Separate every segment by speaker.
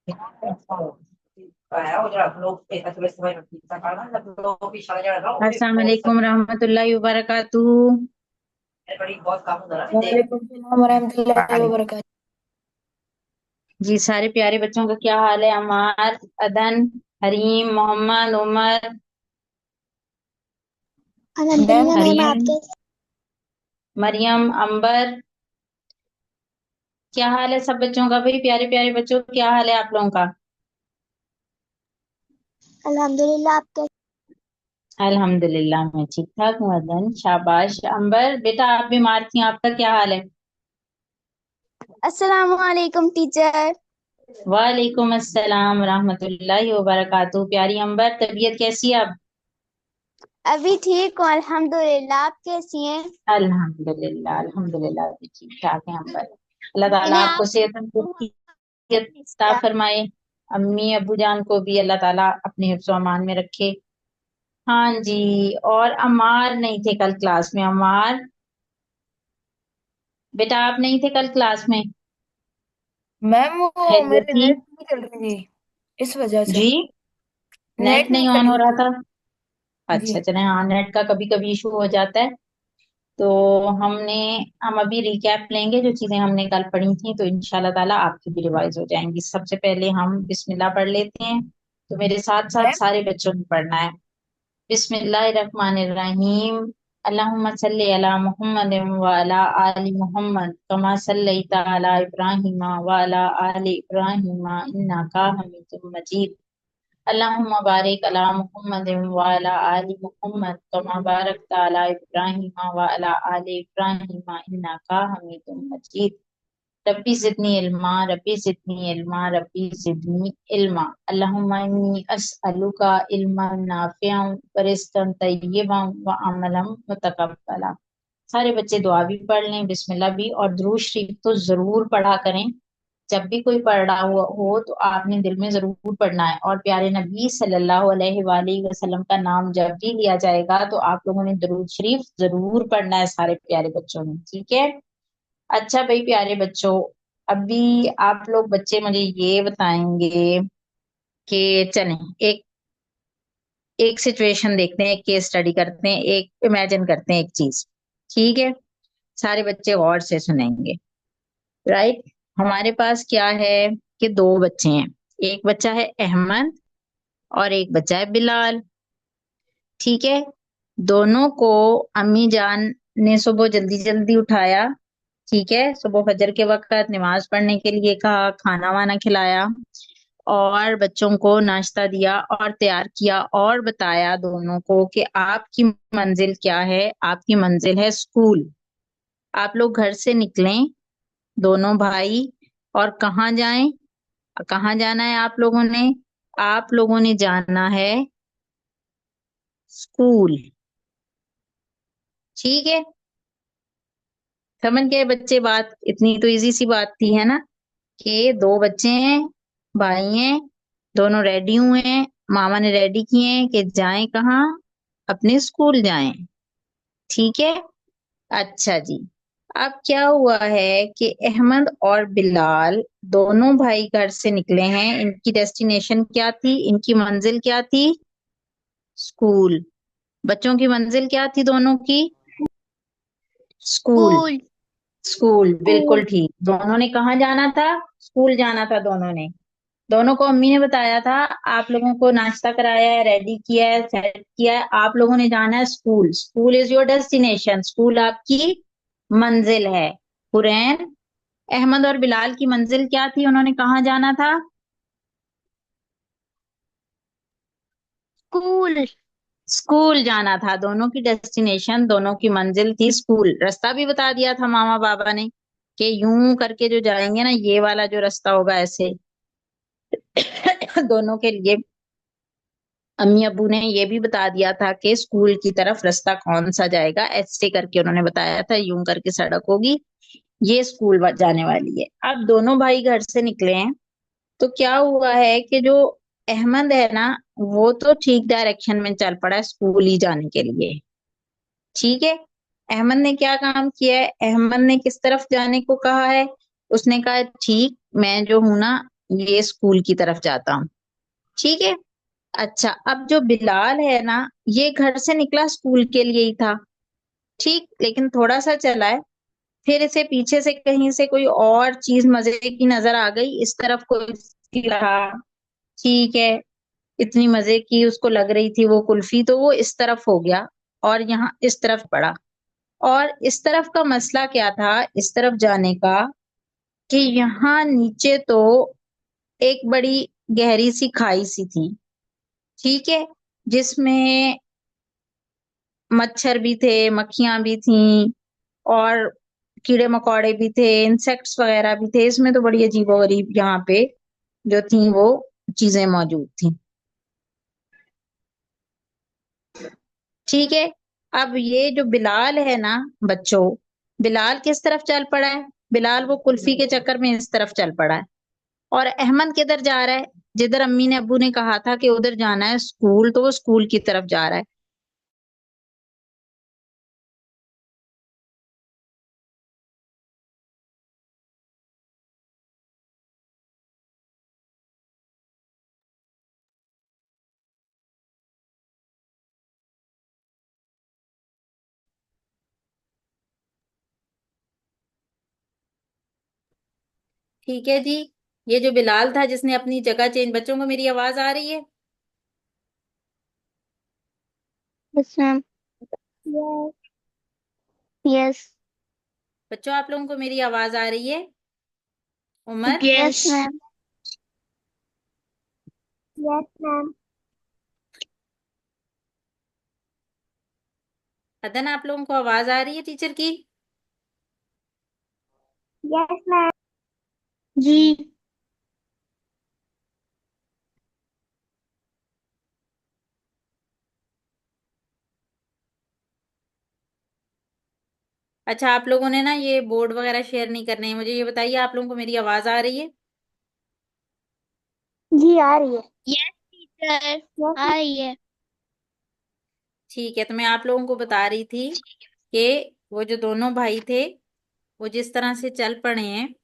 Speaker 1: अस्सलाम वालेकुम रहमतुल्लाहि व बरकातुहू।
Speaker 2: वालेकुम सलाम वरहमतुल्लाहि वबरकातुह।
Speaker 1: जी सारे प्यारे बच्चों का क्या हाल है? अमार, अदन, हरीम, मोहम्मद, उमर,
Speaker 2: मैम
Speaker 3: अल्हम्दुलिल्लाह मैम
Speaker 1: हरीम,
Speaker 3: आपके।
Speaker 1: मरियम, अंबर, क्या हाल है सब बच्चों का? भाई प्यारे प्यारे बच्चों, क्या हाल है आप लोगों का?
Speaker 3: अल्हम्दुलिल्लाह आपके।
Speaker 1: अल्हम्दुलिल्लाह मैं ठीक ठाक हूँ। अदन, शाबाश। अंबर बेटा, आप बीमार थी, आपका क्या हाल है?
Speaker 3: अस्सलाम वालेकुम टीचर।
Speaker 1: वालेकुम अस्सलाम रहमतुल्लाहि व बरकातुहू। प्यारी अंबर, तबीयत कैसी है अब?
Speaker 3: अभी ठीक हूँ अल्हम्दुलिल्लाह, आप कैसी हैं?
Speaker 1: अल्हम्दुलिल्लाह अल्हम्दुलिल्लाह अभी ठीक ठाक है अंबर। अल्लाह ताला
Speaker 3: मैंने
Speaker 1: आपको
Speaker 3: आपको
Speaker 1: सेहत अता
Speaker 3: भेजा।
Speaker 1: फरमाए। अम्मी अब्बू जान को भी अल्लाह ताला अपने हिफ्ज़ व अमान में रखे। हाँ जी। और अमार नहीं थे कल क्लास में? अमार बेटा, आप नहीं थे कल क्लास में?
Speaker 2: मैम वो
Speaker 1: खैरियत
Speaker 2: मेरे
Speaker 1: थी?
Speaker 2: नेट नहीं चल रही थी, इस वजह से।
Speaker 1: जी, नेट
Speaker 2: नेट नहीं
Speaker 1: नहीं
Speaker 2: चल
Speaker 1: ऑन हो
Speaker 2: रही
Speaker 1: रहा
Speaker 2: थी।
Speaker 1: था? अच्छा
Speaker 2: जी
Speaker 1: चले, हाँ नेट का कभी कभी इशू हो जाता है। तो हमने हम अभी रिकैप लेंगे जो चीजें हमने कल पढ़ी थी, तो इंशाल्लाह ताला आपकी भी रिवाइज हो जाएंगी। सबसे पहले हम बिस्मिल्लाह पढ़ लेते हैं, तो मेरे साथ साथ
Speaker 2: मैम।
Speaker 1: सारे बच्चों को पढ़ना है। बिस्मिल्लाहिर्रहमानिर्रहीम। अल्लाहुम्मा सल्ली अला मुहम्मद व अला आलि मुहम्मद कमा सल्लैता अला इब्राहीम व अला आलि इब्राहीम इन्नका हमीदुम मजीद। अल्लाहुम्मा बारिक अला मुहम्मद व अला आलि मुहम्मद कमा बारकता अला इब्राहीम व अला आलि इब्राहीम इन्नका हमीदुम मजीद। रब्बी ज़िदनी इल्मा, रब्बी ज़िदनी इल्मा, रब्बी ज़िदनी इल्मा। अल्लाहुम्मा इन्नी अस्अलुका इल्मन नाफ़िअन व रिज़्क़न तय्यिबन व अमलन मुतक़ब्बला। सारे बच्चे दुआ भी पढ़ लें, बिस्मिल्लाह भी, और दुरूद शरीफ तो जरूर पढ़ा करें। जब भी कोई पढ़ रहा हुआ हो तो आपने दिल में जरूर पढ़ना है। और प्यारे नबी सल्लल्लाहु अलैहि वसल्लम का नाम जब भी लिया जाएगा तो आप लोगों ने दुरूद शरीफ जरूर पढ़ना है, सारे प्यारे बच्चों ने, ठीक है? अच्छा भाई प्यारे बच्चों, अभी आप लोग बच्चे मुझे ये बताएंगे कि चलें एक एक सिचुएशन देखते हैं, एक केस स्टडी करते हैं, एक इमेजिन करते हैं एक चीज, ठीक है? सारे बच्चे गौर से सुनेंगे। राइट। हमारे पास क्या है कि दो बच्चे हैं। एक बच्चा है अहमद और एक बच्चा है बिलाल, ठीक है? दोनों को अम्मी जान ने सुबह जल्दी जल्दी उठाया, ठीक है? सुबह फजर के वक्त नमाज पढ़ने के लिए कहा, खाना वाना खिलाया और बच्चों को नाश्ता दिया और तैयार किया और बताया दोनों को कि आपकी मंजिल क्या है। आपकी मंजिल है स्कूल। आप लोग घर से निकलें दोनों भाई, और कहाँ जाएं? कहाँ जाना है आप लोगों ने? आप लोगों ने जाना है स्कूल, ठीक है? समझ गए बच्चे बात? इतनी तो इजी सी बात थी, है ना? कि दो बच्चे हैं, भाई हैं, दोनों रेडी हुए हैं, मामा ने रेडी किए हैं कि जाएं कहाँ? अपने स्कूल जाएं, ठीक है? अच्छा जी। अब क्या हुआ है कि अहमद और बिलाल दोनों भाई घर से निकले हैं। इनकी डेस्टिनेशन क्या थी? इनकी मंजिल क्या थी? स्कूल। बच्चों की मंजिल क्या थी दोनों की? स्कूल।
Speaker 3: स्कूल।
Speaker 1: School,
Speaker 3: school.
Speaker 1: बिल्कुल ठीक। दोनों ने कहाँ जाना था? स्कूल जाना था दोनों ने। दोनों को अम्मी ने बताया था, आप लोगों को नाश्ता कराया है, रेडी किया है, सेट किया है, आप लोगों ने जाना है school. School is your destination, school आपकी मंजिल है। हुरैन, अहमद और बिलाल की मंजिल क्या थी? उन्होंने कहाँ जाना था?
Speaker 3: स्कूल।
Speaker 1: स्कूल जाना था। दोनों की डेस्टिनेशन, दोनों की मंजिल थी स्कूल। रास्ता भी बता दिया था मामा बाबा ने कि यूं करके जो जाएंगे ना, ये वाला जो रास्ता होगा ऐसे। दोनों के लिए अम्मी अब्बू ने ये भी बता दिया था कि स्कूल की तरफ रास्ता कौन सा जाएगा, ऐसे करके उन्होंने बताया था, यूं करके सड़क होगी, ये स्कूल जाने वाली है। अब दोनों भाई घर से निकले हैं, तो क्या हुआ है कि जो अहमद है ना, वो तो ठीक डायरेक्शन में चल पड़ा है स्कूल ही जाने के लिए, ठीक है? अहमद ने क्या काम किया है? अहमद ने किस तरफ जाने को कहा है? उसने कहा ठीक, मैं जो हूं ना, ये स्कूल की तरफ जाता हूँ। ठीक है। अच्छा, अब जो बिलाल है ना, ये घर से निकला स्कूल के लिए ही था। ठीक, लेकिन थोड़ा सा चला है, फिर इसे पीछे से कहीं से कोई और चीज मजे की नजर आ गई, इस तरफ कोई रहा। ठीक है। इतनी मजे की उसको लग रही थी वो कुल्फी, तो वो इस तरफ हो गया और यहाँ इस तरफ पड़ा। और इस तरफ का मसला क्या था, इस तरफ जाने का, कि यहाँ नीचे तो एक बड़ी गहरी सी खाई सी थी। ठीक है। जिसमें मच्छर भी थे, मक्खियां भी थीं, और कीड़े मकोड़े भी थे, इंसेक्ट्स वगैरह भी थे। इसमें तो बड़ी अजीबोगरीब यहाँ पे जो थी वो चीजें मौजूद थी। ठीक है। अब ये जो बिलाल है ना बच्चों, बिलाल किस तरफ चल पड़ा है? बिलाल वो कुल्फी के चक्कर में इस तरफ चल पड़ा है। और अहमद किधर जा रहा है? जिधर अम्मी ने अब्बू ने कहा था कि उधर जाना है स्कूल, तो वो स्कूल की तरफ जा रहा है। ठीक है जी। ये जो बिलाल था जिसने अपनी जगह चेंज, बच्चों को मेरी आवाज आ रही है?
Speaker 3: Yes ma'am. यस। यस।
Speaker 1: बच्चों, आप लोगों को मेरी आवाज आ रही है? Umar,
Speaker 3: yes ma'am. Yes ma'am.
Speaker 1: Adan, आप लोगों को आवाज आ रही है टीचर की?
Speaker 3: Yes ma'am. जी।
Speaker 1: अच्छा, आप लोगों ने ना ये बोर्ड वगैरह शेयर नहीं करने हैं। मुझे ये बताइए, आप लोगों को मेरी आवाज आ रही है?
Speaker 3: जी आ रही है। यस टीचर आ रही है।
Speaker 1: ठीक है, तो मैं आप लोगों को बता रही थी कि वो जो दोनों भाई थे, वो जिस तरह से चल पड़े हैं,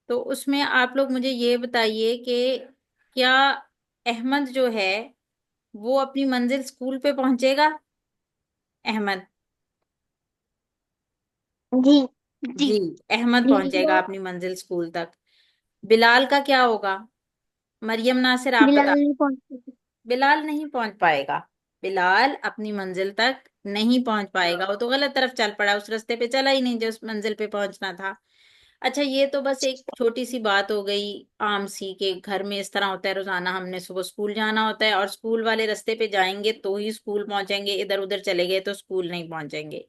Speaker 1: तो उसमें आप लोग मुझे ये बताइए कि क्या अहमद जो है वो अपनी मंजिल स्कूल पे पहुंचेगा? अहमद।
Speaker 3: जी।
Speaker 1: जी,
Speaker 3: जी।
Speaker 1: अहमद
Speaker 3: जी।
Speaker 1: पहुंचेगा अपनी मंजिल स्कूल तक। बिलाल का क्या होगा? मरियम नासिर, आप
Speaker 3: बिलाल
Speaker 1: बता।
Speaker 3: नहीं पहुंची।
Speaker 1: बिलाल नहीं पहुंच पाएगा। बिलाल अपनी मंजिल तक नहीं पहुंच पाएगा। वो तो गलत तरफ चल पड़ा, उस रास्ते पे चला ही नहीं जो उस मंजिल पे पहुंचना था। अच्छा, ये तो बस एक छोटी सी बात हो गई आम सी, के घर में इस तरह होता है, रोजाना हमने सुबह स्कूल जाना होता है और स्कूल वाले रास्ते पे जाएंगे तो ही स्कूल पहुंचेंगे, इधर उधर चले गए तो स्कूल नहीं पहुंचेंगे।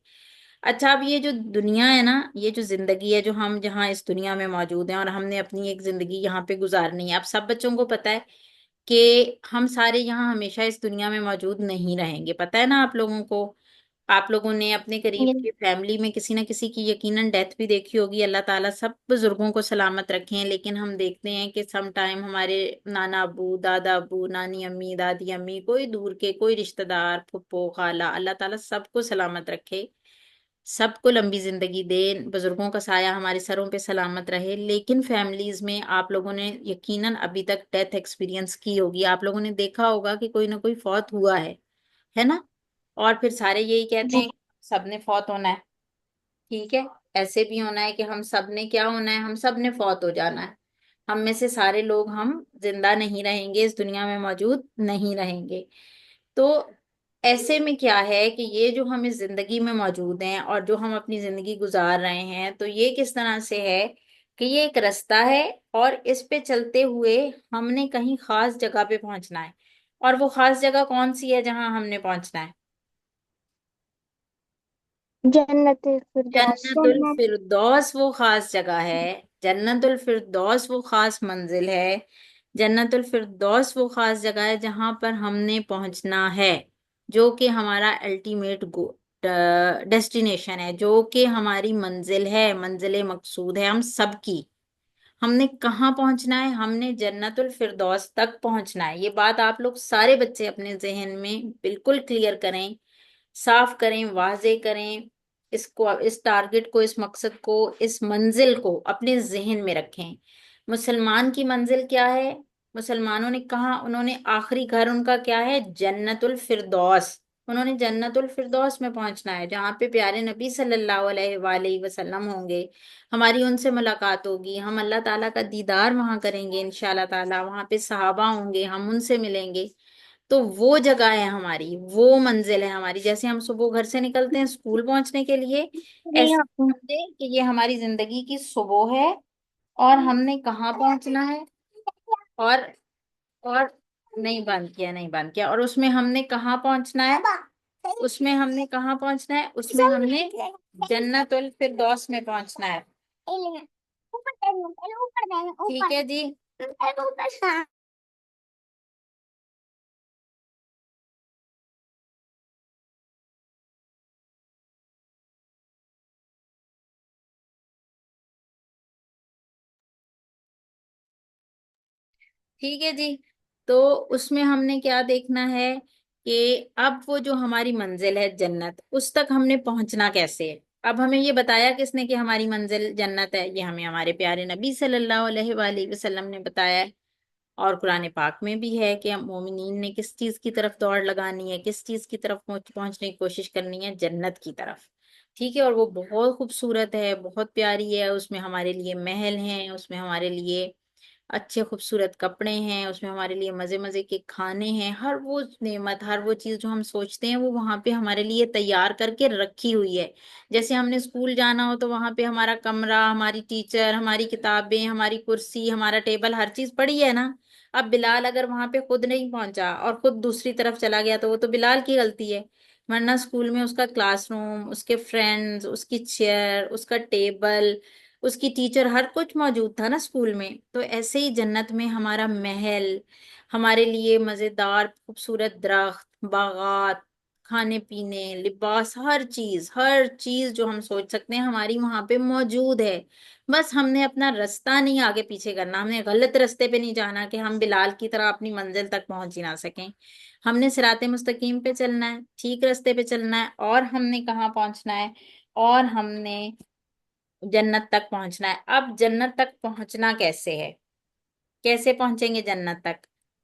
Speaker 1: अच्छा, अब ये जो दुनिया है ना, ये जो जिंदगी है, जो हम जहाँ इस दुनिया में मौजूद हैं और हमने अपनी एक जिंदगी यहाँ पे गुजारनी है। अब सब बच्चों को पता है कि हम सारे यहाँ हमेशा इस दुनिया में मौजूद नहीं रहेंगे, पता है ना आप लोगों को। आप लोगों ने अपने करीब
Speaker 3: यस।
Speaker 1: की फैमिली में किसी न किसी की यकीनन डेथ भी देखी होगी। अल्लाह ताला सब बुजुर्गों को सलामत रखें, लेकिन हम देखते हैं कि सम टाइम हमारे नाना अबू, दादा अबू, नानी अम्मी, दादी अम्मी, कोई दूर के कोई रिश्तेदार, फुप्पो, खाला, अल्लाह ताला सबको सलामत रखे, सबको लंबी जिंदगी दे, बुजुर्गों का साया हमारे सरों पे सलामत रहे। लेकिन फैमिलीज में आप लोगों ने यकीनन अभी तक डेथ एक्सपीरियंस की होगी, आप लोगों ने देखा होगा कि कोई ना कोई फौत हुआ है ना। और फिर सारे यही कहते
Speaker 3: जी।
Speaker 1: हैं कि सबने फौत होना है। ठीक है। ऐसे भी होना है कि हम सब ने क्या होना है, हम सब ने फौत हो जाना है। हम में से सारे लोग हम जिंदा नहीं रहेंगे, इस दुनिया में मौजूद नहीं रहेंगे। तो ऐसे में क्या है कि ये जो हम इस जिंदगी में मौजूद हैं और जो हम अपनी जिंदगी गुजार रहे हैं, तो ये किस तरह से है कि ये एक रास्ता है और इस पे चलते हुए हमने कहीं खास जगह पे पहुंचना है। और वो खास जगह कौन सी है जहां हमने पहुंचना है?
Speaker 3: जन्नत फिरदौस।
Speaker 1: जन्नतुल फिरदौस वो खास जगह है। जन्नतुल फिरदौस वो खास मंजिल है। जन्नतुल फिरदौस वो खास जगह है जहां पर हमने पहुंचना है, जो कि हमारा अल्टीमेट डेस्टिनेशन है, जो कि हमारी मंजिल है, मंजिल मकसूद है हम सबकी। हमने कहाँ पहुंचना है? हमने जन्नतुल फिरदौस तक पहुंचना है। ये बात आप लोग सारे बच्चे अपने जहन में बिल्कुल क्लियर करें, साफ करें, वाजे करें। इसको, इस टारगेट को, इस मकसद को, इस मंजिल को अपने जहन में रखें। मुसलमान की मंजिल क्या है? मुसलमानों ने कहा, उन्होंने आखिरी घर उनका क्या है? जन्नतुल फिरदौस। उन्होंने जन्नतुल फिरदौस में पहुंचना है, जहाँ पे प्यारे नबी सल्लल्लाहु अलैहि वसल्लम होंगे। हमारी उनसे मुलाकात होगी, हम अल्लाह ताला का दीदार वहां करेंगे इंशाल्लाह ताला। वहां पे सहाबा होंगे, हम उनसे मिलेंगे। तो वो जगह है हमारी, वो मंजिल है हमारी। जैसे हम सुबह घर से निकलते हैं स्कूल पहुंचने के लिए,
Speaker 3: नहीं
Speaker 1: ऐसे
Speaker 3: आपको।
Speaker 1: समझे कि ये हमारी जिंदगी की सुबह है, और हमने कहाँ पहुंचना है। और और नहीं बंद किया, नहीं बंद किया। और उसमें हमने कहाँ पहुंचना है? उसमें हमने कहाँ पहुंचना है? उसमें हमने जन्नतुल फिरदौस में पहुंचना है। ठीक है जी। ठीक है जी। तो उसमें हमने क्या देखना है कि अब वो जो हमारी मंजिल है जन्नत, उस तक हमने पहुंचना कैसे है। अब हमें ये बताया किसने कि हमारी मंजिल जन्नत है? ये हमें हमारे प्यारे नबी सल्लल्लाहु अलैहि वसल्लम ने बताया है। और कुरान पाक में भी है कि हम मोमिनीन ने किस चीज की तरफ दौड़ लगानी है, किस चीज की तरफ पहुंचने की कोशिश करनी है? जन्नत की तरफ। ठीक है। और वो बहुत खूबसूरत है, बहुत प्यारी है। उसमें हमारे लिए महल हैं, उसमें हमारे लिए अच्छे खूबसूरत कपड़े हैं, उसमें हमारे लिए मजे मजे के खाने हैं। हर वो नेमत, हर वो चीज जो हम सोचते हैं, वो वहां पे हमारे लिए तैयार करके रखी हुई है। जैसे हमने स्कूल जाना हो तो वहां पे हमारा कमरा, हमारी टीचर, हमारी किताबें, हमारी कुर्सी, हमारा टेबल, हर चीज पड़ी है ना। अब बिलाल अगर वहां पे खुद नहीं पहुंचा और खुद दूसरी तरफ चला गया, तो वो तो बिलाल की गलती है। वरना स्कूल में उसका क्लासरूम, उसके फ्रेंड्स, उसकी चेयर, उसका टेबल, उसकी टीचर, हर कुछ मौजूद था ना स्कूल में। तो ऐसे ही जन्नत में हमारा महल, हमारे लिए मजेदार खूबसूरत दरख्त, बागात, खाने पीने, लिबास, हर चीज, हर चीज जो हम सोच सकते हैं हमारी वहां पे मौजूद है। बस हमने अपना रास्ता नहीं आगे पीछे करना, हमने गलत रास्ते पे नहीं जाना कि हम बिलाल की तरह अपनी मंजिल तक पहुंच ही ना सकें। हमने सिराते मुस्तकीम पे चलना है, ठीक रास्ते पे चलना है। और हमने कहाँ पहुंचना है? और हमने जन्नत तक पहुंचना है। अब जन्नत तक पहुंचना कैसे है? कैसे पहुंचेंगे जन्नत तक?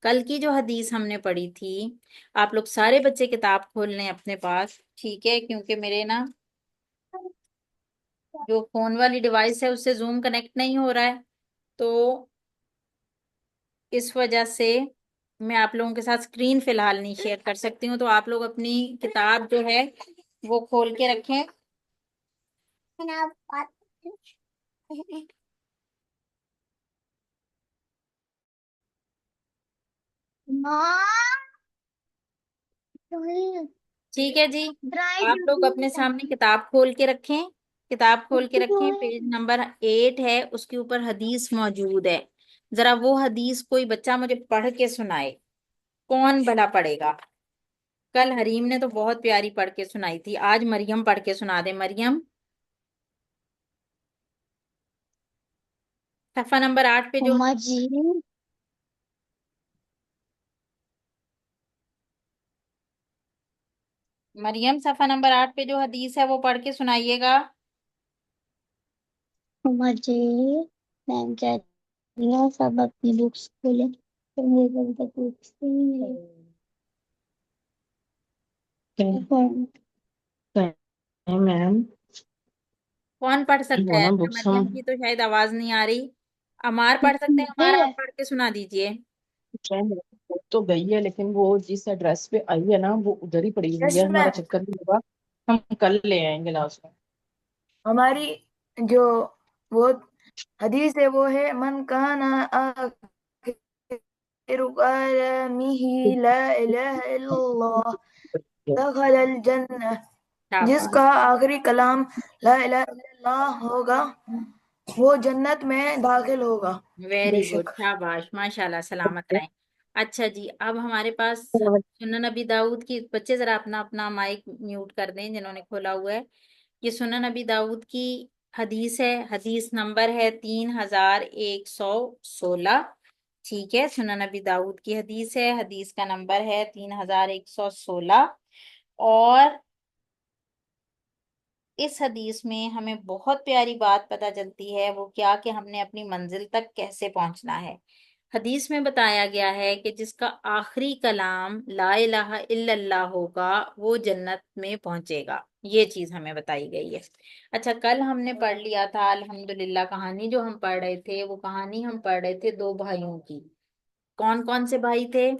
Speaker 1: कल की जो हदीस हमने पढ़ी थी, आप लोग सारे बच्चे किताब खोल लें अपने पास, ठीक है? क्योंकि मेरे ना जो फोन वाली डिवाइस है उससे जूम कनेक्ट नहीं हो रहा है, तो इस वजह से मैं आप लोगों के साथ स्क्रीन फिलहाल नहीं शेयर कर सकती हूँ। तो आप लोग अपनी किताब जो है वो खोल के रखें।
Speaker 3: माँ
Speaker 1: ठीक है जी।
Speaker 3: ड्राई
Speaker 1: आप लोग अपने सामने किताब खोल के रखें। किताब खोल के रखें, पेज नंबर 8 है, उसके ऊपर हदीस मौजूद है। जरा वो हदीस कोई बच्चा मुझे पढ़ के सुनाए। कौन भला पढ़ेगा? कल हरीम ने तो बहुत प्यारी पढ़ के सुनाई थी, आज मरियम पढ़ के सुना दे। मरियम, सफा नंबर 8 पे जो,
Speaker 3: उम्मा जी।
Speaker 1: मरियम सफा नंबर 8 पे जो हदीस है वो पढ़ के सुनाइएगा।
Speaker 3: उम्मा जी, मैम कह रही है सब अपनी बुक्स खोले, तो मेरे अभी तक बुक्स नहीं है। मैम
Speaker 1: कौन पढ़ सकता
Speaker 4: वो
Speaker 1: है?
Speaker 4: ना
Speaker 1: अच्छा,
Speaker 4: बुक्स
Speaker 1: मरियम
Speaker 4: हम
Speaker 1: की तो शायद आवाज नहीं आ रही। अमार पढ़ सकते हैं? अमार, आप
Speaker 3: है।
Speaker 1: पढ़ के सुना दीजिए।
Speaker 4: वो तो गई है, लेकिन वो जिस एड्रेस पे आई है ना वो उधर ही पड़ी हुई
Speaker 2: यस
Speaker 4: है, हमारा
Speaker 2: मैम।
Speaker 4: चक्कर नहीं होगा। हम कल ले आएंगे लास्ट में।
Speaker 2: हमारी जो वो हदीस है वो है, मन काना आखिरु कलामिही ला इलाहा इल्लल्लाह दखल अल जन्नह। जिसका
Speaker 1: शाबाश,
Speaker 2: आखिरी कलाम ला इलाहा इल्लल्लाह होगा, वो जन्नत में दाखिल होगा।
Speaker 1: वेरी गुड,
Speaker 2: बेशक।
Speaker 1: शाबाश, माशाल्लाह, सलामत रहें। अच्छा जी, अब हमारे पास सुनन नबी दाऊद की, बच्चे जरा अपना अपना माइक म्यूट कर दें जिन्होंने खोला हुआ है। ये सुनन नबी दाऊद की हदीस है, हदीस नंबर है 3116। ठीक है, सुनन नबी दाऊद की हदीस है, हदीस का नंबर है 3116। और इस हदीस में हमें बहुत प्यारी बात पता चलती है, वो क्या कि हमने अपनी मंजिल तक कैसे पहुंचना है। हदीस में बताया गया है कि जिसका आखिरी कलाम ला इलाहा इल्लल्लाह होगा वो जन्नत में पहुंचेगा, ये चीज हमें बताई गई है। अच्छा, कल हमने पढ़ लिया था अल्हम्दुलिल्लाह, कहानी जो हम पढ़ रहे थे वो कहानी हम पढ़ रहे थे दो भाइयों की। कौन कौन से भाई थे?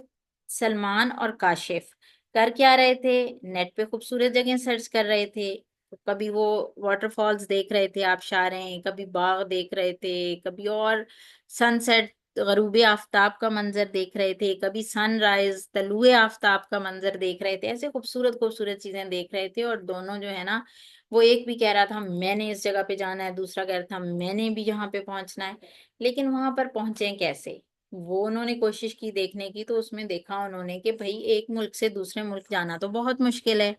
Speaker 1: सलमान और काशिफ। कर क्या रहे थे? नेट पे खूबसूरत जगह सर्च कर रहे थे। तो कभी वो वाटरफॉल्स देख रहे थे, आबशारें, कभी बाग देख रहे थे, कभी और सनसेट गरूब आफताब का मंजर देख रहे थे, कभी सनराइज तलुए आफताब का मंजर देख रहे थे। ऐसे खूबसूरत खूबसूरत चीजें देख रहे थे। और दोनों जो है ना, वो एक भी कह रहा था मैंने इस जगह पे जाना है, दूसरा कह रहा था मैंने भी यहाँ पे पहुंचना है। लेकिन वहां पर पहुंचे कैसे? वो उन्होंने कोशिश की देखने की, तो उसमें देखा उन्होंने कि भाई एक मुल्क से दूसरे मुल्क जाना तो बहुत मुश्किल है।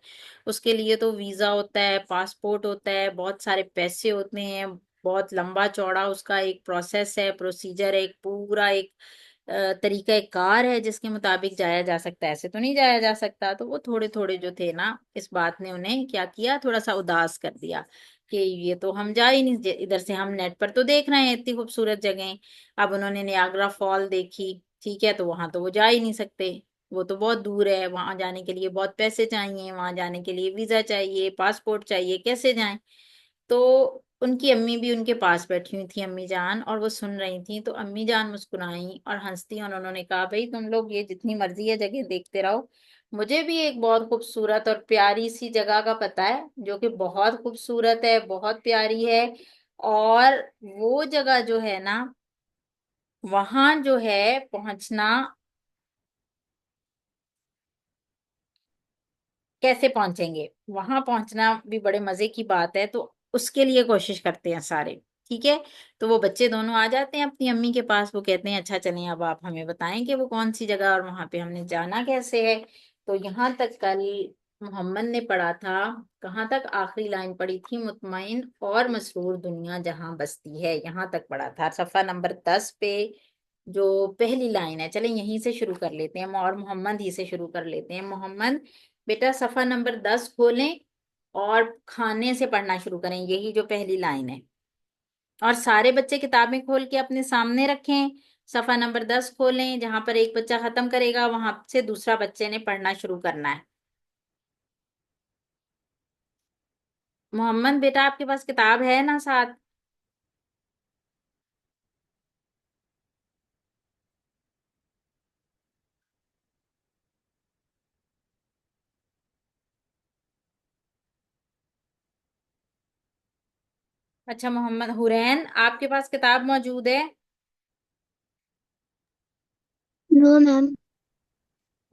Speaker 1: उसके लिए तो वीजा होता है, पासपोर्ट होता है, बहुत सारे पैसे होते हैं, बहुत लंबा चौड़ा उसका एक प्रोसेस है, प्रोसीजर है, एक पूरा एक तरीका एक कार है जिसके मुताबिक जाया जा सकता है। ऐसे तो नहीं जाया जा सकता। तो वो थोड़े थोड़े जो थे ना, इस बात ने उन्हें क्या किया, थोड़ा सा उदास कर दिया कि ये तो हम जा ही नहीं, इधर से हम नेट पर तो देख रहे हैं इतनी खूबसूरत जगह। अब उन्होंने नियाग्रा फॉल देखी, ठीक है, तो वहां तो वो जा ही नहीं सकते, वो तो बहुत दूर है, वहां जाने के लिए बहुत पैसे चाहिए, वहां जाने के लिए वीजा चाहिए, पासपोर्ट चाहिए, कैसे जाएं? तो उनकी अम्मी भी उनके पास बैठी हुई थी, अम्मी जान, और वो सुन रही थी। तो अम्मी जान मुस्कुराई और हंसती, और उन्होंने कहा भाई तुम लोग ये जितनी मर्जी है जगह देखते रहो, मुझे भी एक बहुत खूबसूरत और प्यारी सी जगह का पता है जो कि बहुत खूबसूरत है, बहुत प्यारी है। और वो जगह जो है ना, वहां जो है पहुंचना, कैसे पहुंचेंगे, वहां पहुंचना भी बड़े मजे की बात है। तो उसके लिए कोशिश करते हैं सारे, ठीक है। तो वो बच्चे दोनों आ जाते हैं अपनी अम्मी के पास, वो कहते हैं अच्छा चलें अब आप हमें बताएं कि वो कौन सी जगह और वहां पे हमने जाना कैसे है। तो यहाँ तक कल मोहम्मद ने पढ़ा था, कहाँ तक? आखिरी लाइन पढ़ी थी, मुतमईन और मसरूर दुनिया जहां बसती है, यहाँ तक पढ़ा था, सफा नंबर 10 पे जो पहली लाइन है। चलें यहीं से शुरू कर लेते हैं, और मोहम्मद ही से शुरू कर लेते हैं। मोहम्मद बेटा सफा नंबर 10 खोलें और खाने से पढ़ना शुरू करें, यही जो पहली लाइन है। और सारे बच्चे किताबें खोल के अपने सामने रखें, सफा नंबर 10 खोलें, जहां पर एक बच्चा खत्म करेगा वहां से दूसरा बच्चे ने पढ़ना शुरू करना है। मोहम्मद बेटा आपके पास किताब है ना साथ? अच्छा मोहम्मद, हुरैन आपके पास किताब मौजूद है?
Speaker 3: No ma'am.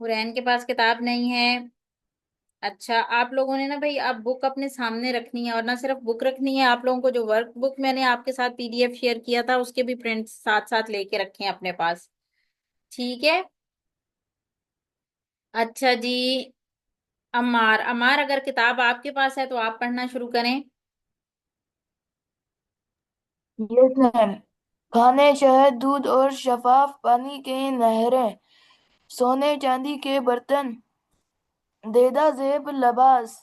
Speaker 1: हुरैन के पास किताब नहीं है? अच्छा, आप लोगों ने ना भाई अब बुक अपने सामने रखनी है, और ना सिर्फ बुक रखनी है, आप लोगों को जो वर्क बुक मैंने आपके साथ पीडीएफ शेयर किया था उसके भी प्रिंट साथ साथ लेके रखें अपने पास, ठीक है। अच्छा जी, अम्मार, अम्मार अगर किताब आपके पास है तो आप पढ़ना शुरू करें।
Speaker 2: Yes ma'am. खाने, शहद, दूध और शफाफ पानी की नहरें, सोने चांदी के बर्तन, देदा जेब लिबास,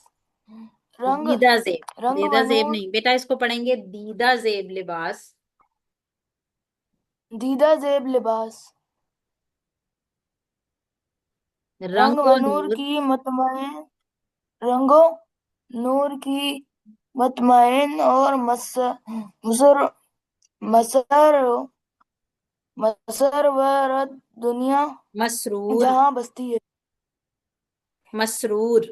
Speaker 2: रंग
Speaker 1: दीदा जेब,
Speaker 2: रंग
Speaker 1: दीदा जेब
Speaker 2: वनूर,
Speaker 1: नहीं बेटा, इसको पढ़ेंगे दीदा जेब लिबास।
Speaker 2: दीदा जेब लिबास, रंग व
Speaker 1: रंगो
Speaker 2: नूर
Speaker 1: नूर,
Speaker 2: की मतमयन, रंगों नूर की मतमयन और मुसर मसर मसरवरत दुनिया
Speaker 1: मसरूर,
Speaker 2: जहां बसती है।
Speaker 1: मसरूर।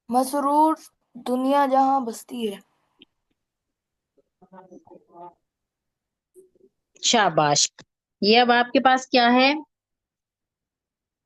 Speaker 2: मसरूर दुनिया जहां बसती है।
Speaker 1: शाबाश। ये अब आपके पास क्या है?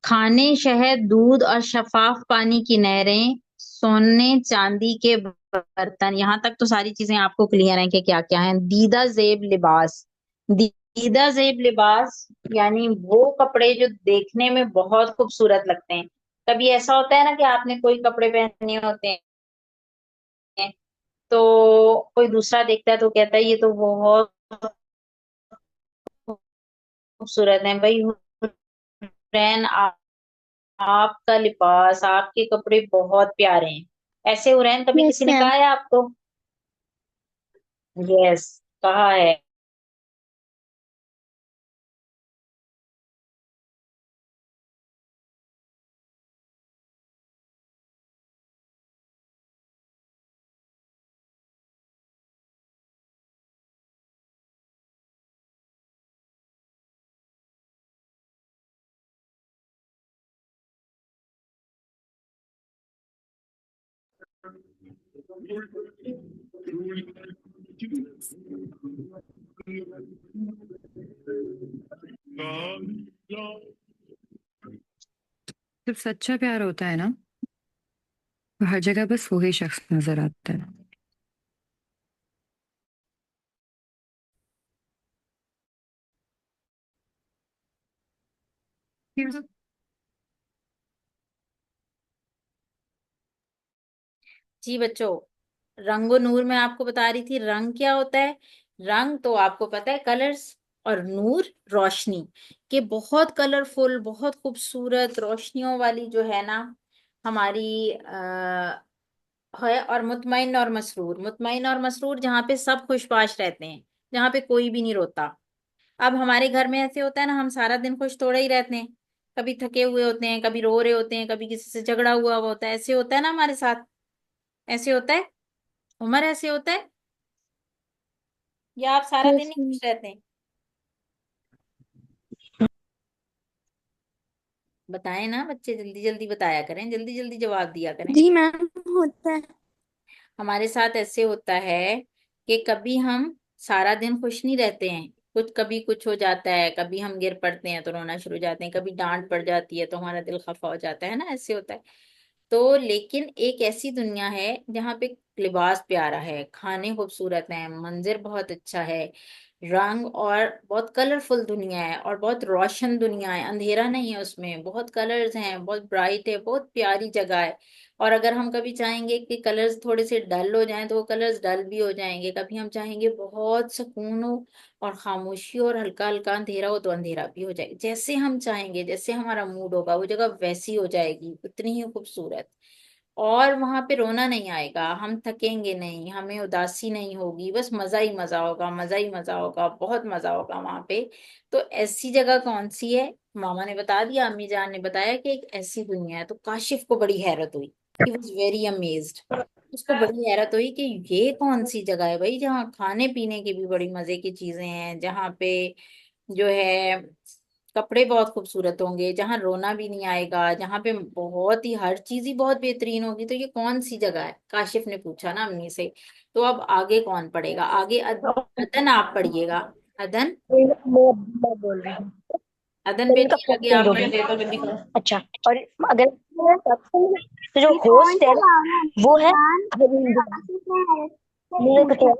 Speaker 1: खाने, शहद, दूध और शफाफ पानी की नहरें, सोने चांदी के बर्तन, यहाँ तक तो सारी चीजें आपको क्लियर हैं कि क्या क्या है। दीदा जेब लिबास, दीदा जेब लिबास यानी वो कपड़े जो देखने में बहुत खूबसूरत लगते हैं। कभी ऐसा होता है ना कि आपने कोई कपड़े पहने होते हैं, तो कोई दूसरा देखता है तो कहता है ये तो बहुत खूबसूरत है। भाई हुसैन, आपका लिबास, आपके कपड़े बहुत प्यारे हैं, ऐसे हुरैन कभी
Speaker 3: यस
Speaker 1: किसी ने
Speaker 3: मैम।
Speaker 1: कहा है आपको? यस, कहा है।
Speaker 5: जब सच्चा प्यार होता है ना, तो हर जगह बस वही शख्स नजर आता है।
Speaker 1: जी बच्चों, रंगो नूर में आपको बता रही थी रंग क्या होता है। रंग तो आपको पता है कलर्स, और नूर रोशनी के बहुत कलरफुल, बहुत खूबसूरत रोशनियों वाली जो है ना हमारी है। और मुतमईन और मसरूर, मुतमईन और मसरूर जहाँ पे सब खुशबाश रहते हैं, जहाँ पे कोई भी नहीं रोता। अब हमारे घर में ऐसे होता है ना, हम सारा दिन खुश थोड़े ही रहते हैं, कभी थके हुए होते हैं, कभी रो रहे होते हैं, कभी किसी से झगड़ा हुआ होता है, ऐसे होता है ना हमारे साथ। ऐसे होता है उमर, ऐसे होता है, या आप सारा दिन
Speaker 3: यस
Speaker 1: ही
Speaker 3: मैम।
Speaker 1: खुश रहते हैं? बताएं ना बच्चे, जल्दी जल्दी बताया करें, जल्दी जल्दी जवाब दिया करें।
Speaker 3: जी मैम, होता है।
Speaker 1: हमारे साथ ऐसे होता है कि कभी हम सारा दिन खुश नहीं रहते हैं, कुछ कभी कुछ हो जाता है, कभी हम गिर पड़ते हैं तो रोना शुरू हो जाते हैं, कभी डांट पड़ जाती है तो हमारा दिल खफा हो जाता है ना, ऐसे होता है। तो लेकिन एक ऐसी दुनिया है जहाँ पे लिबास प्यारा है, खाने खूबसूरत हैं, मंजर बहुत अच्छा है, रंग और बहुत कलरफुल दुनिया है, और बहुत रोशन दुनिया है, अंधेरा नहीं है उसमें, बहुत कलर्स हैं, बहुत ब्राइट है, बहुत प्यारी जगह है। और अगर हम कभी चाहेंगे कि कलर्स थोड़े से डल हो जाएं तो वो कलर्स डल भी हो जाएंगे, कभी हम चाहेंगे बहुत सुकून हो और खामोशी और हल्का हल्का अंधेरा हो तो अंधेरा भी हो जाएगा, जैसे हम चाहेंगे, जैसे हमारा मूड होगा वो जगह वैसी हो जाएगी, उतनी ही खूबसूरत। और वहां पे रोना नहीं आएगा, हम थकेंगे नहीं, हमें उदासी नहीं होगी, बस मजा ही मजा होगा, मजा ही मजा होगा, बहुत मजा होगा वहां पे। तो ऐसी जगह कौन सी है? मामा ने बता दिया, अम्मी जान ने बताया कि एक ऐसी दुनिया है। तो काशिफ को बड़ी हैरत हुई, ही वॉज वेरी अमेज्ड। उसको बड़ी हैरत हुई कि ये कौन सी जगह है भाई, जहाँ खाने पीने की भी बड़ी मजे की चीजें हैं, जहाँ पे जो है कपड़े बहुत खूबसूरत होंगे, जहाँ रोना भी नहीं आएगा, जहाँ पे बहुत ही हर चीज ही बहुत बेहतरीन होगी, तो ये कौन सी जगह है? काशिफ ने पूछा ना अम्मी से। तो अब आगे कौन पढ़ेगा? आगे अदन आप पढ़िएगा। अदन,
Speaker 6: मैं बोल रही हूँ।
Speaker 1: अदन
Speaker 6: फिल्म कब
Speaker 1: बेटी
Speaker 6: तक
Speaker 1: आगे
Speaker 6: चेंज
Speaker 1: आप
Speaker 6: होगी?
Speaker 1: पढ़िए, तो जल्दी करो।
Speaker 6: अच्छा, और अगर तो जो होस्ट है वो है मुझे कुछ और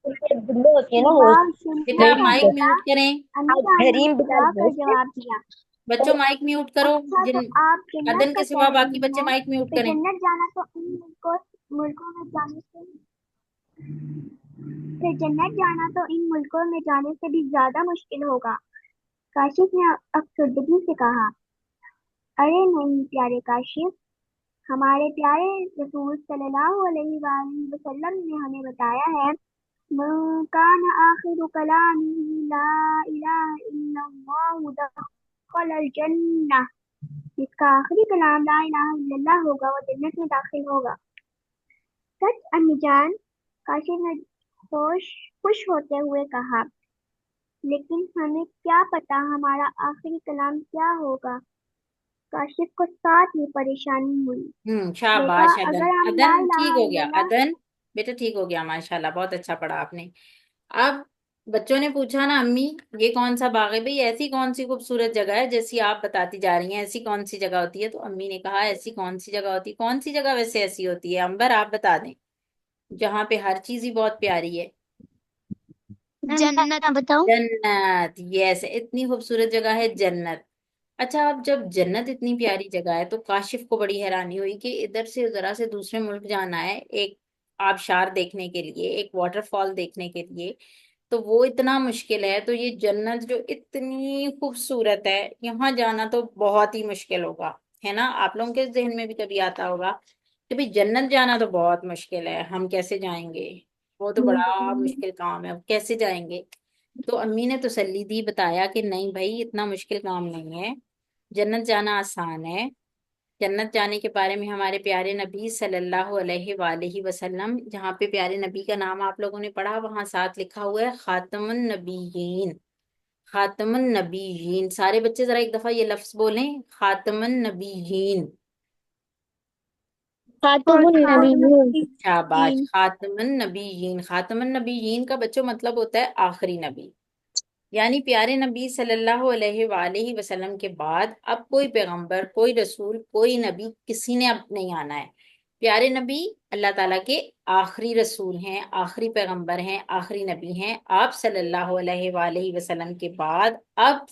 Speaker 6: नहीं, बिल्ली होती है ना होस्ट।
Speaker 1: बेटा आप
Speaker 6: मेरी
Speaker 1: माइक म्यूट करें।
Speaker 6: हरीम बिलाल होस्ट।
Speaker 1: बच्चों माइक म्यूट करो।
Speaker 7: अच्छा, तो
Speaker 1: जिन
Speaker 7: आप जन्नत
Speaker 1: अदन
Speaker 7: को
Speaker 1: के
Speaker 7: कह
Speaker 1: सिवा बाकी
Speaker 7: रही
Speaker 1: बच्चे
Speaker 7: हैं,
Speaker 1: माइक म्यूट
Speaker 7: तो
Speaker 1: करें।
Speaker 7: जन्नत जाना तो इन मुल्कों में जाने से फिर जन्नत जाना तो इन मुल्कों में जाने से भी ज्यादा मुश्किल होगा। काशिफ ने अफसरदगी से कहा। अरे नहीं प्यारे काशिफ, हमारे प्यारे रसूल सल्लल्लाहु अलैहि वसल्लम ने हमें बताया है, मन कान आखिरु कलामिही ला इलाहा इल्लल्लाहु दखलल जन्नह। जिसका आखिरी कलाम ला इलाहा इल्लल्लाह होगा वो जन्नत में दाखिल होगा। सच अम्मीजान, काशिफ ने खुश होते हुए कहा। लेकिन हमें क्या पता हमारा आखिरी कलाम क्या होगा। काशिफ को साथ में परेशानी हुई। देखा,
Speaker 1: शाबाश अदन।
Speaker 7: अगर हम ला
Speaker 1: अदन ठीक
Speaker 7: इलाहा
Speaker 1: हो गया,
Speaker 7: इल्लल्लाह
Speaker 1: अदन बेटा ठीक हो गया, माशाल्लाह बहुत अच्छा पढ़ा आपने। अब बच्चों ने पूछा ना अम्मी, ये कौन सा बाग है भाई, ऐसी कौन सी खूबसूरत जगह है जैसी आप बताती जा रही हैं, ऐसी कौन सी जगह होती है? तो अम्मी ने कहा ऐसी कौन सी जगह होती है, कौन सी जगह वैसे ऐसी होती है अंबर, आप बता दें, जहाँ पे हर चीज ही बहुत प्यारी है।
Speaker 3: जन्नत बताओ।
Speaker 1: जन्नत, यस, इतनी खूबसूरत जगह है जन्नत। अच्छा, अब जब जन्नत इतनी प्यारी जगह है तो काशिफ को बड़ी हैरानी हुई कि इधर से जरा से दूसरे मुल्क जाना है एक आबशार देखने के लिए, एक वाटरफॉल देखने के लिए, तो वो इतना मुश्किल है, तो ये जन्नत जो इतनी खूबसूरत है, यहाँ जाना तो बहुत ही मुश्किल होगा, है ना? आप लोगों के जहन में भी कभी आता होगा कि भाई जन्नत जाना तो बहुत मुश्किल है, हम कैसे जाएंगे, वो तो बड़ा मुश्किल काम है, अब कैसे जाएंगे। तो अम्मी ने तसल्ली दी, बताया कि नहीं भाई इतना मुश्किल काम नहीं है, जन्नत जाना आसान है। जन्नत जाने के बारे में हमारे प्यारे नबी सल्लल्लाहु अलैहि वसल्लम, जहाँ पे प्यारे नबी का नाम आप लोगों ने पढ़ा वहां साथ लिखा हुआ है खातमुन नबीयीन। खातमुन नबीयीन, सारे बच्चे जरा एक दफा ये लफ्ज बोलें, खातमुन नबीयीन।
Speaker 3: खातमुन नबीयीन।
Speaker 1: शाबाश, खातमुन नबीयीन। खातमुन नबीयीन का बच्चों मतलब होता है आखिरी नबी, यानी प्यारे नबी सल्लल्लाहु अलैहि वसल्लम के बाद अब कोई पैगंबर, कोई रसूल, कोई नबी किसी ने अब नहीं आना है। प्यारे नबी अल्लाह ताला के आखिरी रसूल हैं, आखिरी पैगंबर हैं, आखिरी नबी हैं। आप सल्लल्लाहु अलैहि वसल्लम के बाद अब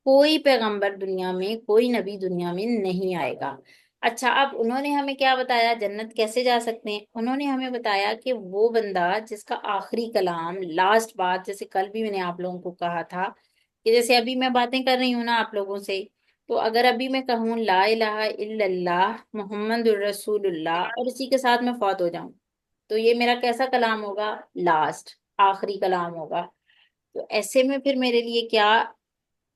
Speaker 1: कोई पैगंबर दुनिया में, कोई नबी दुनिया में नहीं आएगा। अच्छा, अब उन्होंने हमें क्या बताया, जन्नत कैसे जा सकते हैं। उन्होंने हमें बताया कि वो बंदा जिसका आखिरी कलाम, लास्ट बात, जैसे कल भी मैंने आप लोगों को कहा था कि जैसे अभी मैं बातें कर रही हूँ ना आप लोगों से, तो अगर अभी मैं कहूँ ला इलाहा इल्लल्लाह मुहम्मदुर रसूलुल्लाह और इसी के साथ मैं फौत हो जाऊं, तो ये मेरा कैसा कलाम होगा, लास्ट, आखिरी कलाम होगा। तो ऐसे में फिर मेरे लिए क्या,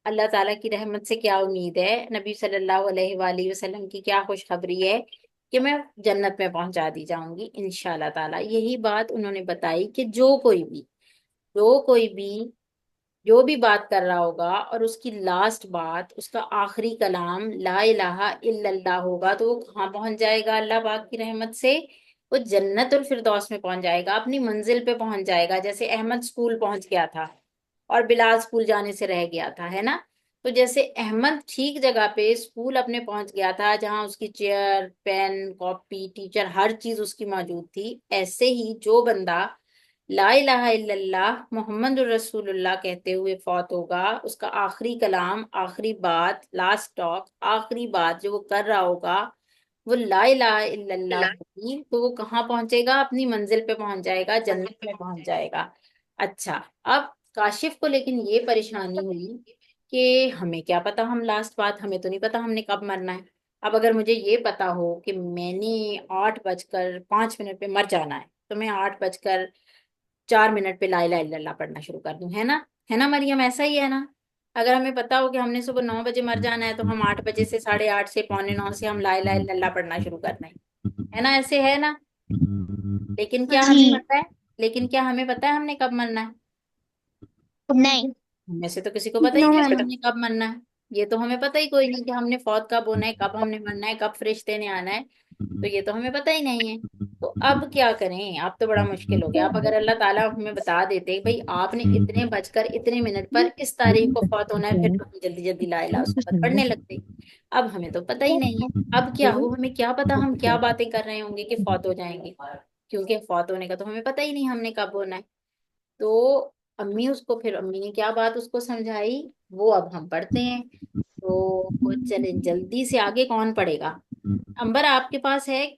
Speaker 1: अल्लाह ताला की रहमत से क्या उम्मीद है, नबी सल्लल्लाहु अलैहि वसल्लम की क्या खुशखबरी है कि मैं जन्नत में पहुंचा दी जाऊंगी इंशाल्लाह ताला। यही बात उन्होंने बताई कि जो कोई भी जो भी बात कर रहा होगा और उसकी लास्ट बात, उसका आखिरी कलाम ला इलाहा इल्लल्लाह होगा, तो वो कहाँ पहुंच जाएगा अल्लाह पाक की रहमत से, वो जन्नतुल फिरदौस में पहुंच जाएगा, अपनी मंजिल पे पहुंच जाएगा। जैसे अहमद स्कूल पहुंच गया था और बिलाल स्कूल जाने से रह गया था, है ना। तो जैसे अहमद ठीक जगह पे स्कूल अपने पहुंच गया था, जहां उसकी चेयर, पेन, कॉपी, टीचर, हर चीज उसकी मौजूद थी, ऐसे ही जो बंदा ला इलाहा इल्लल्लाह मोहम्मद रसूलुल्लाह कहते हुए फौत होगा, उसका आखिरी कलाम, आखिरी बात, लास्ट टॉक, आखिरी बात जो वो कर रहा होगा वो ला इलाहा इल्लल्लाह होगी, तो वो कहाँ पहुंचेगा, अपनी मंजिल पे पहुंच जाएगा, जन्नत में पहुंच जाएगा। अच्छा, अब काशिफ को लेकिन ये परेशानी हुई कि हमें क्या पता, हम लास्ट बात हमें तो नहीं पता हमने कब मरना है। अब अगर मुझे ये पता हो कि मैंने 8:05 पे मर जाना है, तो मैं 8:04 पे ला इलाहा इल्लल्लाह पढ़ना शुरू कर दूं, है ना मरियम, ऐसा ही है ना। अगर हमें पता हो कि हमने सुबह 9 बजे मर जाना है, तो हम 8 बजे से 8:30 से 8:45 से हम ला इलाहा इल्लल्लाह पढ़ना शुरू करना है ना, ऐसे है ना। लेकिन क्या हमें
Speaker 3: जी
Speaker 1: पता है, लेकिन क्या हमें पता है हमने कब मरना है।
Speaker 3: नहीं।
Speaker 1: हमें से तो किसी को पता ही
Speaker 3: नो
Speaker 1: नहीं कि
Speaker 3: मैम।
Speaker 1: हमने कब मरना है। ये तो हमें पता ही कोई नहीं कि हमने फौत कब होना है, कब हमने मरना है, कब फरिश्ते ने आना है, तो ये तो हमें पता ही नहीं है। तो अब क्या करें, अब तो बड़ा मुश्किल हो गया। अब अगर अल्लाह ताला हमें बता देते भाई आपने इतने बजकर इतने मिनट पर इस तारीख को फौत होना है, फिर तो हम जल्दी जल्दी ला इलाहा उसके बाद पढ़ने लगते। अब हमें तो पता ही नहीं है। अब क्या हो, हमें क्या पता हम क्या बातें कर रहे होंगे कि फौत हो जाएंगे, क्योंकि फौत होने का तो हमें पता ही नहीं हमने कब होना है। तो अम्मी ने क्या बात उसको समझाई, वो अब हम पढ़ते हैं। तो चले जल्दी से, आगे कौन पढ़ेगा। अंबर आपके पास है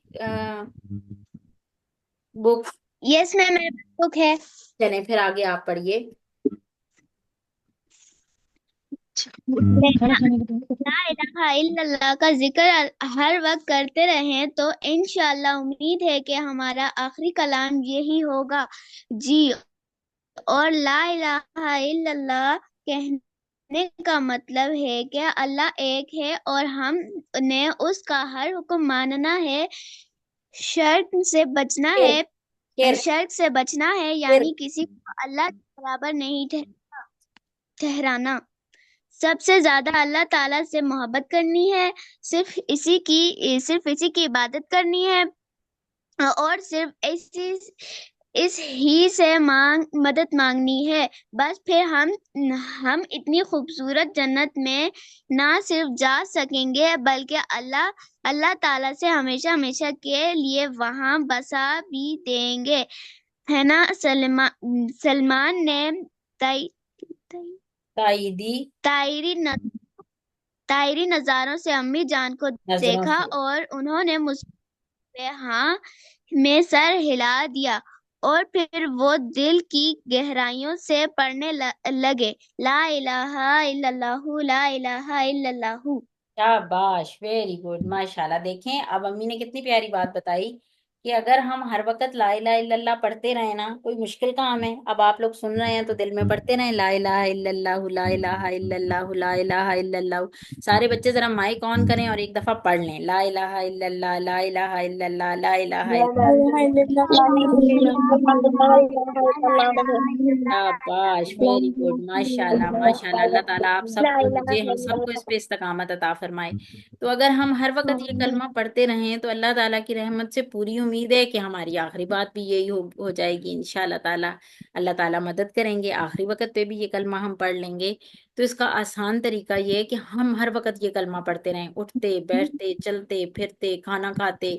Speaker 1: बुक।
Speaker 3: यस मैम, मेरे पास बुक है।
Speaker 1: चलें फिर आगे आप पढ़िए।
Speaker 3: ला इलाहा इल्लल्लाह का जिक्र हर वक्त करते रहें तो इंशाल्लाह उम्मीद है कि हमारा आखिरी कलाम यही होगा। जी, और ला इलाहा इल्लल्लाह कहने का मतलब है कि अल्लाह एक है और हमने उसका हर हुक्म मानना है, शर्क से बचना
Speaker 1: फिर
Speaker 3: है,
Speaker 1: फिर
Speaker 3: शर्क से बचना है,
Speaker 1: फिर
Speaker 3: यानी किसी को अल्लाह के बराबर नहीं ठहराना। सबसे ज्यादा अल्लाह ताला से मोहब्बत करनी है, सिर्फ इसी की इबादत करनी है और सिर्फ इस ही से मदद मांगनी है। बस फिर हम इतनी खूबसूरत जन्नत में ना सिर्फ जा सकेंगे बल्कि अल्लाह अल्लाह ताला से हमेशा हमेशा के लिए वहां बसा भी देंगे, है ना। सलमान ने ताई
Speaker 1: ताईदी
Speaker 3: तायरी नजारों से अम्मी जान को
Speaker 1: नजरों
Speaker 3: देखा
Speaker 1: से।
Speaker 3: और उन्होंने मुझसे हाँ में सर हिला दिया और फिर वो दिल की गहराइयों से पढ़ने लगे, ला इलाहा इल्लल्लाहु ला इलाहा इल्लल्लाहु।
Speaker 1: शाबाश, वेरी गुड, माशाल्लाह। देखें अब अम्मी ने कितनी प्यारी बात बताई कि अगर हम हर वक्त ला इलाहा इल्लल्लाह पढ़ते रहे ना, कोई मुश्किल काम है, अब आप लोग सुन रहे हैं तो दिल में पढ़ते रहें, ला इलाहा इल्लल्लाह ला इलाहा इल्लल्लाह ला इलाहा इल्लल्लाह। सारे बच्चे जरा माइक ऑन करें और एक दफा पढ़ लें, ला इलाहा इल्लल्लाह ला इलाहा इल्लल्लाह ला इलाहा शाबाश, वेरी गुड, माशाल्लाह माशाल्लाह। अल्लाह ताला आप सबको, मुझे, हम सबको इस पे इस्तकामत अता फरमाए। तो अगर हम हर वक्त ये कलमा पढ़ते रहें तो अल्लाह ताला की रहमत से पूरी उम्मीद है कि हमारी आखिरी बात भी यही हो जाएगी इंशाअल्लाह ताला। अल्लाह ताला मदद करेंगे, आखिरी वक्त पे भी ये कलमा हम पढ़ लेंगे। तो इसका आसान तरीका ये है कि हम हर वक्त ये कलमा पढ़ते रहें, उठते बैठते चलते फिरते खाना खाते।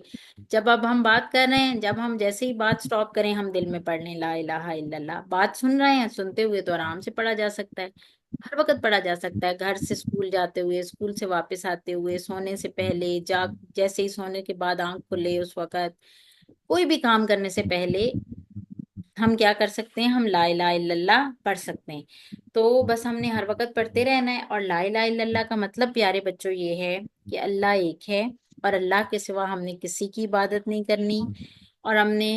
Speaker 1: जब अब हम बात कर रहे हैं, जब हम जैसे ही बात स्टॉप करें हम दिल में पढ़ लें ला इलाहा इल्लल्लाह। बात सुन रहे हैं, सुनते हुए तो आराम से पढ़ा जा सकता है, हर वक्त पढ़ा जा सकता है, घर से स्कूल जाते हुए, स्कूल से वापस आते हुए, सोने से पहले, जाग जैसे ही सोने के बाद आंख खुले उस वक्त, कोई भी काम करने से पहले हम क्या कर सकते हैं, हम ला इलाहा इल्लल्लाह पढ़ सकते हैं। तो बस हमने हर वक्त पढ़ते रहना है। और ला इलाहा इल्लल्लाह का मतलब प्यारे बच्चों ये है कि अल्लाह एक है और अल्लाह के सिवा हमने किसी की इबादत नहीं करनी, और हमने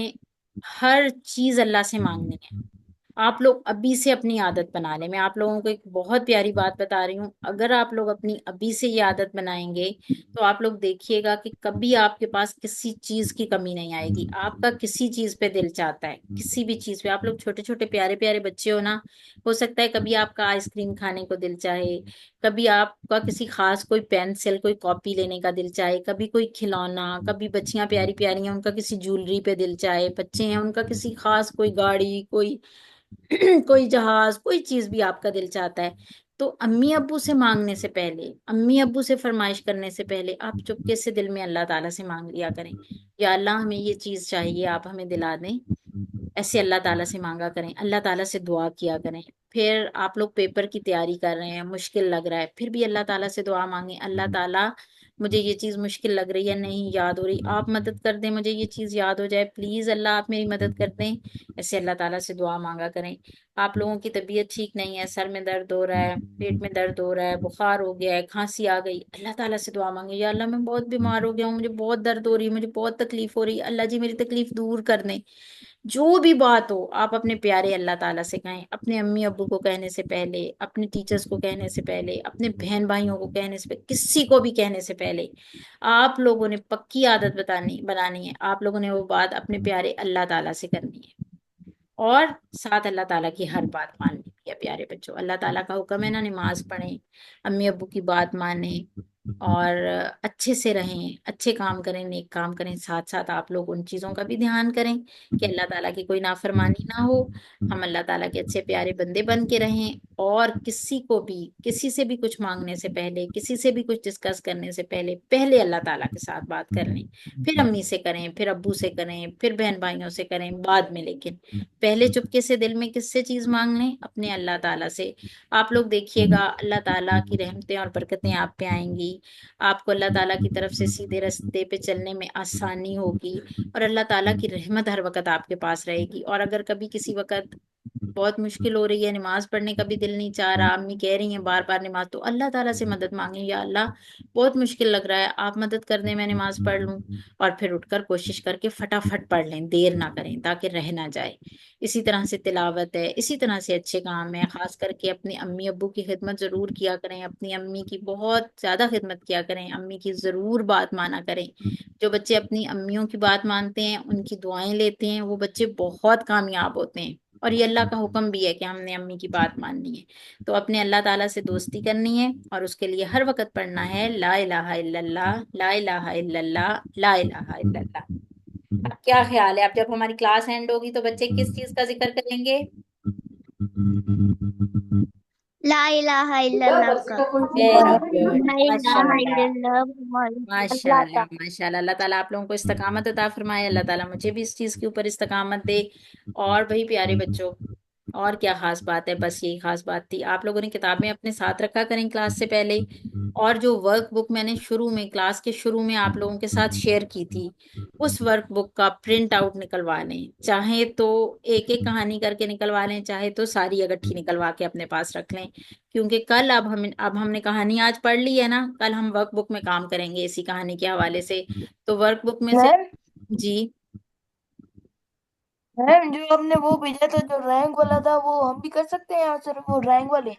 Speaker 1: हर चीज अल्लाह से मांगनी है। आप लोग अभी से अपनी आदत बना लें। मैं आप लोगों को एक बहुत प्यारी बात बता रही हूँ, अगर आप लोग अपनी अभी से ये आदत बनाएंगे तो आप लोग देखिएगा कि कभी आपके पास किसी चीज की कमी नहीं आएगी। आपका किसी चीज पे दिल चाहता है, किसी भी चीज पे, आप लोग छोटे छोटे प्यारे प्यारे बच्चे हो ना, हो सकता है कभी आपका आइसक्रीम खाने को दिल चाहे, कभी आपका किसी खास कोई पेंसिल कोई कॉपी लेने का दिल चाहे, कभी कोई खिलौना, कभी बच्चियां प्यारी प्यारी हैं उनका किसी ज्वेलरी पे दिल चाहे, बच्चे हैं उनका किसी खास कोई गाड़ी, कोई कोई जहाज, कोई चीज भी आपका दिल चाहता है। तो अम्मी अब्बू से मांगने से पहले, अम्मी अब्बू से फरमाइश करने से पहले आप चुपके से दिल में अल्लाह ताला से मांग लिया करें, या अल्लाह हमें ये चीज चाहिए, आप हमें दिला दें। ऐसे अल्लाह ताला से मांगा करें, अल्लाह ताला से दुआ किया करें। फिर आप लोग पेपर की तैयारी कर रहे हैं, मुश्किल लग रहा है, फिर भी अल्लाह ताला से दुआ मांगे, अल्लाह ताला मुझे ये चीज मुश्किल लग रही है, नहीं याद हो रही, आप मदद कर दें, मुझे ये चीज याद हो जाए, प्लीज अल्लाह आप मेरी मदद कर दें। ऐसे अल्लाह ताला से दुआ मांगा करें। आप लोगों की तबीयत ठीक नहीं है, सर में दर्द हो रहा है, पेट में दर्द हो रहा है, बुखार हो गया है, खांसी आ गई, अल्लाह ताला से दुआ मांगे, या अल्लाह मैं बहुत बीमार हो गया हूँ, मुझे बहुत दर्द हो रही है, मुझे बहुत तकलीफ हो रही है, अल्लाह जी मेरी तकलीफ दूर कर दें। जो भी बात हो आप अपने प्यारे अल्लाह ताला से कहें, अपने अम्मी अब्बू को कहने से पहले, अपने टीचर्स को कहने से पहले, अपने बहन भाइयों को कहने से पहले, किसी को भी कहने से पहले आप लोगों ने पक्की आदत बनानी है, आप लोगों ने वो बात अपने प्यारे अल्लाह ताला से करनी है, और साथ अल्लाह ताला की हर बात माननी है। प्यारे बच्चों, अल्लाह ताला का हुक्म है ना, नमाज पढ़ें, अम्मी अब्बू की बात मानें, और अच्छे से रहें, अच्छे काम करें, नेक काम करें। साथ साथ आप लोग उन चीज़ों का भी ध्यान करें कि अल्लाह ताला की कोई नाफरमानी ना हो, हम अल्लाह ताला के अच्छे प्यारे बंदे बन के रहें। और किसी को भी, किसी से भी कुछ मांगने से पहले, किसी से भी कुछ डिस्कस करने से पहले, पहले अल्लाह ताला के साथ बात कर लें, फिर अम्मी से करें, फिर अब्बू से करें, फिर बहन भाइयों से करें बाद में, लेकिन पहले चुपके से दिल में किससे चीज मांग लें, अपने अल्लाह ताला से। आप लोग देखिएगा अल्लाह ताला की रहमतें और बरकतें आप पे आएंगी, आपको अल्लाह ताला की तरफ से सीधे रास्ते पे चलने में आसानी होगी, और अल्लाह ताला की रहमत हर वक्त आपके पास रहेगी। और अगर कभी किसी वक्त बहुत मुश्किल हो रही है, नमाज पढ़ने का भी दिल नहीं चाह रहा, अम्मी कह रही हैं बार बार नमाज, तो अल्लाह ताला से मदद मांगे, या अल्लाह बहुत मुश्किल लग रहा है, आप मदद कर दें, मैं नमाज पढ़ लूं। और फिर उठकर कोशिश करके फटाफट पढ़ लें, देर ना करें ताकि रह ना जाए। इसी तरह से तिलावत है, इसी तरह से अच्छे काम है। खास करके अपनी अम्मी अब्बू की खिदमत जरूर किया करें, अपनी अम्मी की बहुत ज्यादा खिदमत किया करें, अम्मी की जरूर बात माना करें। जो बच्चे अपनी अम्मियों की बात मानते हैं, उनकी दुआएं लेते हैं, वो बच्चे बहुत कामयाब होते हैं। और ये अल्लाह का हुक्म भी है कि हमने अम्मी की बात माननी है। तो अपने अल्लाह ताला से दोस्ती करनी है, और उसके लिए हर वक्त पढ़ना है ला इलाहा इल्लल्लाह ला इलाहा इल्लल्लाह ला इलाहा इल्लल्लाह। अब क्या ख्याल है, अब जब हमारी क्लास एंड होगी तो बच्चे किस चीज का जिक्र करेंगे?
Speaker 3: ला इलाहा इल्लल्लाह का।
Speaker 1: वेरी गुड,
Speaker 3: ला इलाहा
Speaker 1: माशाल्लाह
Speaker 3: इल्लल्लाह मुहम्मद
Speaker 1: माशाल्लाह माशाल्लाह। अल्लाह ताला आप लोगों को इस्तकामत अता फरमाए, अल्लाह ताला मुझे भी इस चीज के ऊपर इस्तकामत दे। और भाई प्यारे बच्चों, और क्या खास बात है, बस यही खास बात थी। आप लोगों ने किताबें अपने साथ रखा करें क्लास से पहले। और जो वर्क बुक मैंने शुरू में, क्लास के शुरू में आप लोगों के साथ शेयर की थी, उस वर्क बुक का प्रिंट आउट निकलवा लें। चाहे तो एक एक कहानी करके निकलवा लें, चाहे तो सारी इकट्ठी निकलवा के अपने पास रख लें। क्योंकि कल अब हमने कहानी आज पढ़ ली है ना, कल हम वर्क बुक में काम करेंगे इसी कहानी के हवाले से। तो वर्क बुक में से।
Speaker 2: मैम
Speaker 1: जी
Speaker 2: मैम जो आपने वो भेजा था जो रैंक वाला था, वो हम भी कर सकते हैं आंसर, वो रैंक वाले?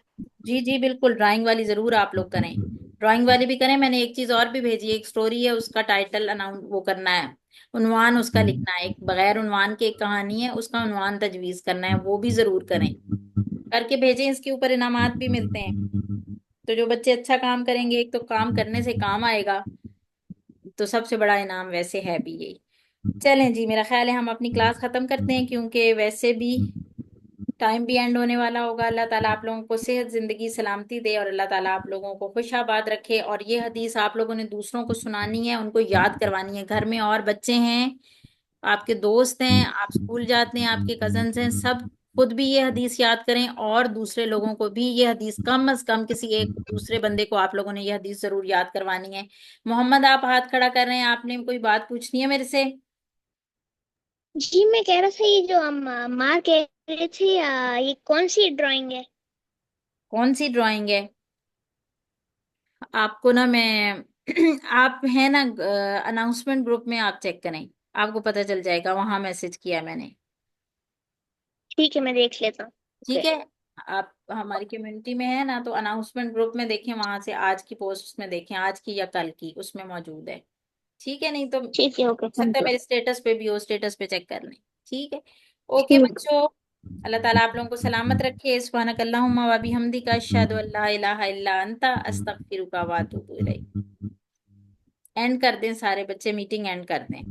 Speaker 1: जी जी बिल्कुल, ड्राइंग वाली जरूर आप लोग करें। ड्राइंग वाली भी करें। मैंने एक चीज और भी भेजी है, एक स्टोरी है, उसका टाइटल अनाउंस वो करना है, उन्वान उसका लिखना है। एक बगैर उन्वान की एक कहानी है, उसका उन्वान तजवीज करना है, वो भी जरूर करें। करके भेजें, इसके ऊपर इनामात भी मिलते हैं। तो जो बच्चे अच्छा काम करेंगे, एक तो काम करने से काम आएगा, तो सबसे बड़ा इनाम वैसे है भी यही। चलें जी, मेरा ख्याल है हम अपनी क्लास खत्म करते हैं, क्योंकि वैसे भी टाइम भी एंड होने वाला होगा। अल्लाह ताला आप लोगों को सेहत, जिंदगी, सलामती दे, और अल्लाह ताला आप लोगों को खुशाबाद रखे। और ये हदीस आप लोगों ने दूसरों को सुनानी है, उनको याद करवानी है। घर में और बच्चे हैं, आपके दोस्त हैं, आप स्कूल जाते हैं, आपके कजन्स हैं, सब खुद भी ये हदीस याद करें, और दूसरे लोगों को भी ये हदीस, कम अज कम किसी एक दूसरे बंदे को आप लोगों ने ये हदीस जरूर याद करवानी है। मोहम्मद, आप हाथ खड़ा कर रहे हैं, आपने कोई बात पूछनी है मेरे से?
Speaker 3: जी मैं कह रहा था, ये जो हम मार कह रहे थे, ये कौन सी ड्राइंग है?
Speaker 1: कौन सी ड्राइंग है? आपको ना मैं आप है ना, अनाउंसमेंट ग्रुप में आप चेक करें, आपको पता चल जाएगा, वहां मैसेज किया है मैंने।
Speaker 3: ठीक है, मैं देख लेता हूँ।
Speaker 1: ठीक
Speaker 3: ओके।
Speaker 1: है। आप हमारी कम्युनिटी में है ना, तो अनाउंसमेंट ग्रुप में देखें, वहां से आज की पोस्ट में देखें, आज की या कल की, उसमें मौजूद है। ठीक है, नहीं तो हो
Speaker 3: ठीक है, ओके,
Speaker 1: सकता
Speaker 3: थैंक
Speaker 1: है
Speaker 3: यू।
Speaker 1: मेरे स्टेटस पे भी हो, स्टेटस पे चेक कर लें। ठीक है। ओके
Speaker 3: ठीक।
Speaker 1: बच्चों, अल्लाह ताला आप लोगों को सलामत रखे। सुब्हानक अल्लाहुम्मा व बिहम्दिका, अशहदु अल्ला इलाहा इल्ला अंता, अस्तगफिरुका व अतूबु इलैक। एंड कर दें सारे बच्चे, मीटिंग एंड कर दें।